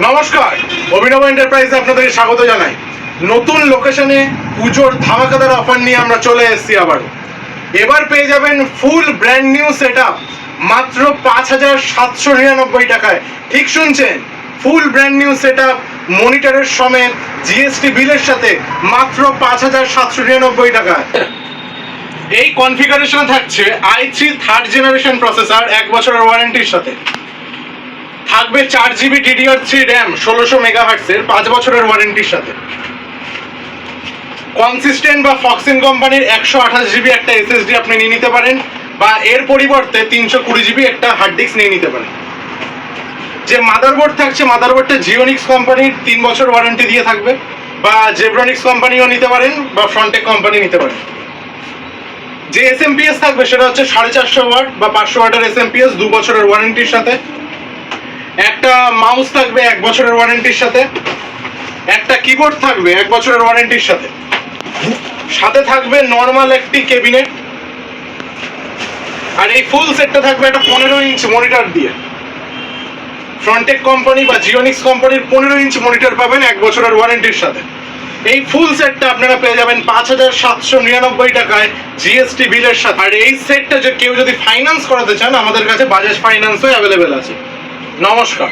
নমস্কার, অভিনব এন্টারপ্রাইজে আপনাদের স্বাগত জানাই। নতুন লোকেশনে পুজোর ধামাকাদার অফার নিয়ে আমরা চলে এসেছি আবার। এবার পেয়ে যাবেন ফুল ব্র্যান্ড নিউ সেটআপ মাত্র ৫,৭৯৯ টাকায়। ঠিক শুনছেন, ফুল ব্র্যান্ড নিউ সেটআপ মনিটরের সমেত জিএসটি বিলের সাথে মাত্র ৫,৭৯৯ টাকায়। এই কনফিগারেশনে থাকছে i3 থার্ড জেনারেশন প্রসেসর ১ বছরের ওয়ারেন্টির সাথে। থাকবে 4GB DDR3 র্যাম ১৬০০ মেগাহার্টসের ৫ বছরের ওয়ারেন্টির সাথে। কনসিস্টেন্ট বা ফক্সিন কোম্পানির ১২৮GB একটা SSD আপনি নিয়ে নিতে পারেন, বা এর পরিবর্তে ৩২০GB একটা হার্ড ডিস্ক নিয়ে নিতে পারেন। যে মাদারবোর্ড থাকছে, মাদারবোর্ডটা জিওনিক্স কোম্পানির ৩ বছর ওয়ারেন্টি দিয়ে থাকবে, বা জেব্রনিক্স কোম্পানিও নিতে পারেন, বা ফ্রন্টেক কোম্পানি নিতে পারেন। যে SMPS থাকবে সেটা হচ্ছে 450 ওয়াট বা 500 ওয়াটের SMPS 2 বছরের ওয়ারেন্টির সাথে। একটা মাউস থাকবে 1 বছরের ওয়ারেন্টির সাথে। একটা কিবোর্ড থাকবে 1 বছরের ওয়ারেন্টির সাথে। সাথে থাকবে নরমাল একটি ক্যাবিনেট। আর এই ফুল সেটটা থাকবে একটা 15 ইঞ্চ মনিটর দিয়ে। ফ্রন্টেক কোম্পানি বা জিওনিক্স কোম্পানির 15 ইঞ্চ মনিটর পাবেন 1 বছরের ওয়ারেন্টির সাথে। এই ফুল সেটটা আপনারা পেয়ে যাবেন ৫,৭৯৯ টাকায় জিএসটি বিলের সাথে। আর এই সেটটা যে কেউ যদি ফাইন্যান্স করাতে চান, আমাদের কাছে বাজাজ ফাইন্যান্সও অ্যাভেলেবেল আছে। নমস্কার।